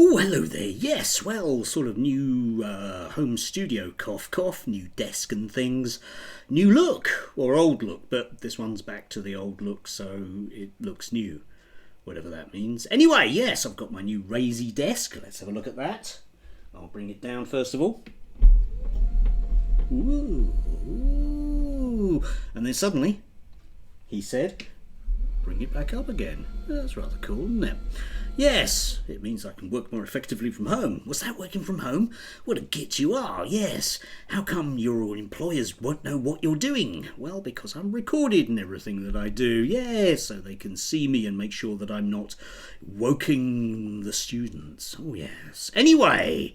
Oh, hello there. Yes, well, sort of new home studio, cough, cough, new desk and things. New look, or old look, but this one's back to the old look, so it looks new, whatever that means. Anyway, yes, I've got my new Razy desk. Let's have a look at that. I'll bring it down first of all. Ooh, ooh. And then suddenly, he said, bring it back up again. That's rather cool, isn't it? Yes, it means I can work more effectively from home. Was that working from home? What a git you are, yes. How come your employers won't know what you're doing? Well, because I'm recorded in everything that I do, yes, so they can see me and make sure that I'm not woking the students. Oh, yes. Anyway,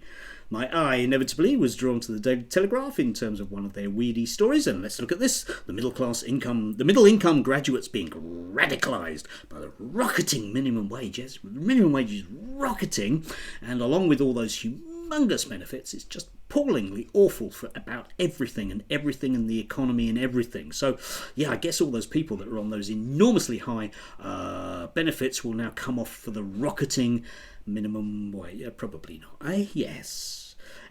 my eye inevitably was drawn to the Daily Telegraph in terms of one of their weirdy stories, and let's look at this. The middle income graduates being radicalised by the rocketing minimum wage. Yes, minimum wage is rocketing, and along with all those humongous benefits, it's just appallingly awful for about everything and the economy and everything. So, yeah, I guess all those people that are on those enormously high benefits will now come off for the rocketing minimum wage. Probably not. Yes.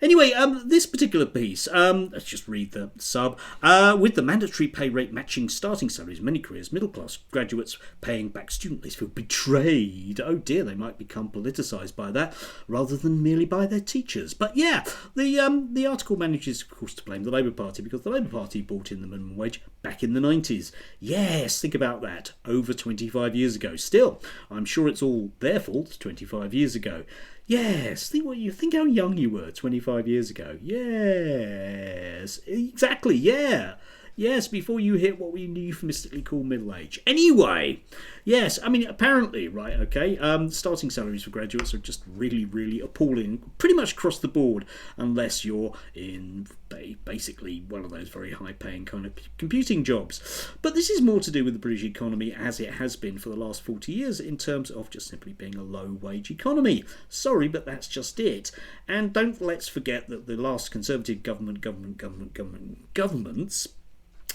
Anyway, this particular piece, let's just read the sub. With the mandatory pay rate matching starting salaries, many careers, middle-class graduates paying back student loans feel betrayed. Oh dear, they might become politicised by that rather than merely by their teachers. But yeah, the article manages, of course, to blame the Labour Party because the Labour Party brought in the minimum wage back in the 90s. Yes, think about that. Over 25 years ago. Still, I'm sure it's all their fault 25 years ago. Yes, think how young you were 25 years ago. Yes, exactly, yeah. Yes, before you hit what we euphemistically call middle age. Anyway, yes, I mean, apparently, right, okay, starting salaries for graduates are just really, really appalling, pretty much across the board, unless you're in basically one of those very high-paying kind of computing jobs. But this is more to do with the British economy, as it has been for the last 40 years, in terms of just simply being a low-wage economy. Sorry, but that's just it. And let's forget that the last Conservative governments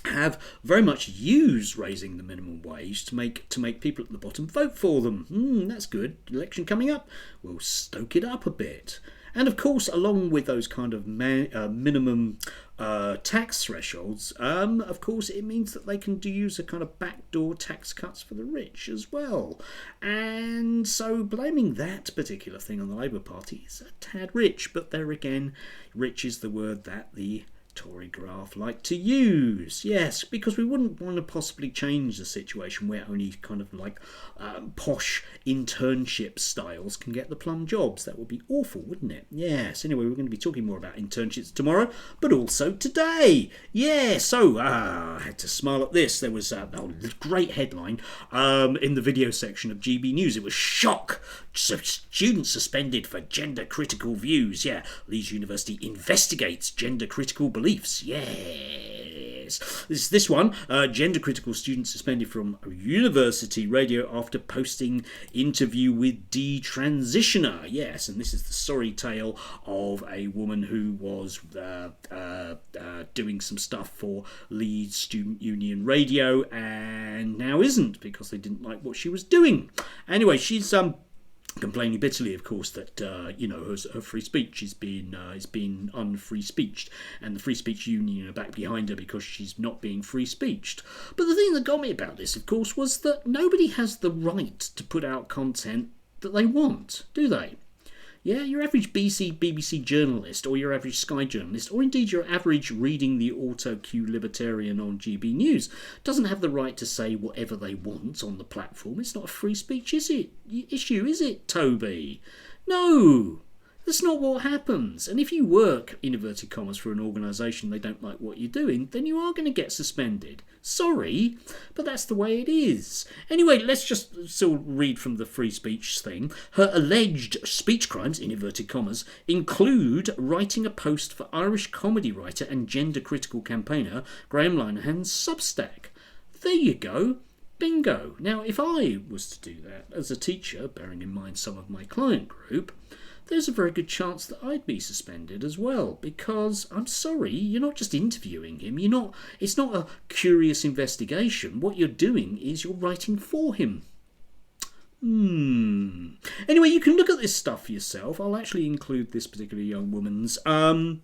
have very much used raising the minimum wage to make people at the bottom vote for them. That's good. Election coming up, we'll stoke it up a bit. And of course, along with those kind of minimum tax thresholds, of course, it means that they can use a kind of backdoor tax cuts for the rich as well. And so blaming that particular thing on the Labour Party is a tad rich. But there again, rich is the word that the Tory graph like to use. Yes, because we wouldn't want to possibly change the situation where only kind of like posh internship styles can get the plum jobs. That would be awful, wouldn't it? Yes, anyway, we're going to be talking more about internships tomorrow, but also today. Yeah, so I had to smile at this. There was a great headline in the video section of GB News. It was shock. Students suspended for gender critical views. Yeah, Leeds University investigates gender critical beliefs. Yes. This one, gender critical student suspended from university radio after posting interview with detransitioner. Yes, and this is the sorry tale of a woman who was doing some stuff for Leeds Student Union Radio and now isn't because they didn't like what she was doing. Anyway, she's complaining bitterly, of course, that her free speech is being unfree speeched, and the Free Speech Union are back behind her because she's not being free speeched. But the thing that got me about this, of course, was that nobody has the right to put out content that they want, do they? Yeah, your average BBC journalist, or your average Sky journalist, or indeed your average reading the auto-cue libertarian on GB News, doesn't have the right to say whatever they want on the platform. It's not a free speech issue, is it, Toby? No, that's not what happens. And if you work, in inverted commas, for an organisation they don't like what you're doing, then you are going to get suspended. Sorry, but that's the way it is. Anyway, let's just still read from the free speech thing. Her alleged speech crimes, in inverted commas, include writing a post for Irish comedy writer and gender critical campaigner Graham Linehan's Substack. There you go. Bingo. Now, if I was to do that as a teacher, bearing in mind some of my client group, there's a very good chance that I'd be suspended as well, because I'm sorry, you're not just interviewing him, it's not a curious investigation. What you're doing is you're writing for him. Anyway, you can look at this stuff for yourself. I'll actually include this particular young woman's LinkedIn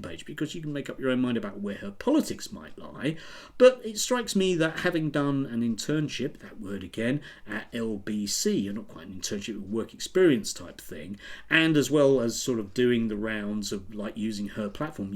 page, because you can make up your own mind about where her politics might lie. But it strikes me that having done an internship, that word again, at LBC, not quite an internship, work experience type thing, and as well as sort of doing the rounds of like using her platform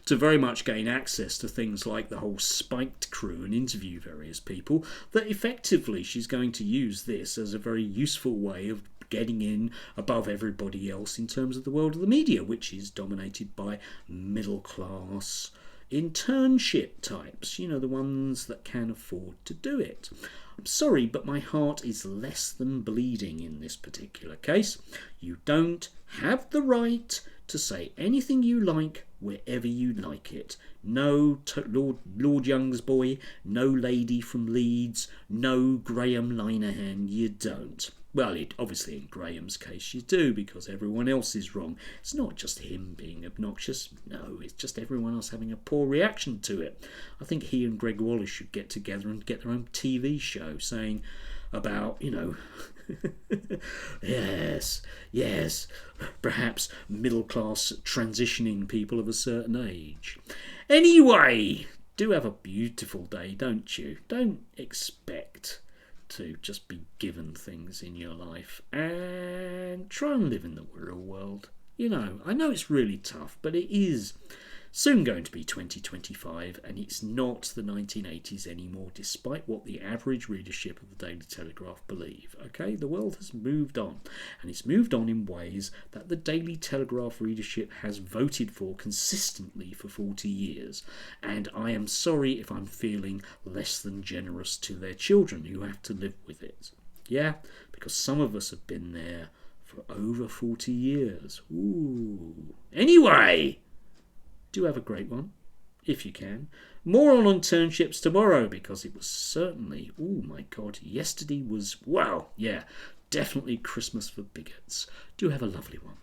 to very much gain access to things like the whole Spiked crew and interview various people, that effectively she's going to use this as a very useful way of getting in above everybody else in terms of the world of the media, which is dominated by middle class internship types, the ones that can afford to do it. I'm sorry, but my heart is less than bleeding in this particular case. You don't have the right to say anything you like wherever you like it. No Lord Young's boy, no lady from Leeds, no Graham Linehan, you don't. Well, obviously in Graham's case you do, because everyone else is wrong. It's not just him being obnoxious, no, it's just everyone else having a poor reaction to it. I think he and Greg Wallace should get together and get their own TV show saying about, yes, perhaps middle-class transitioning people of a certain age. Anyway, do have a beautiful day, don't you? Don't expect to just be given things in your life, and try and live in the real world. I know it's really tough, but it is soon going to be 2025, and it's not the 1980s anymore, despite what the average readership of the Daily Telegraph believe. Okay, the world has moved on, and it's moved on in ways that the Daily Telegraph readership has voted for consistently for 40 years, and I am sorry if I'm feeling less than generous to their children who have to live with it. Yeah, because some of us have been there for over 40 years. Ooh. Anyway, do have a great one, if you can. More on internships tomorrow, because it was certainly, oh my God, yesterday was, definitely Christmas for bigots. Do have a lovely one.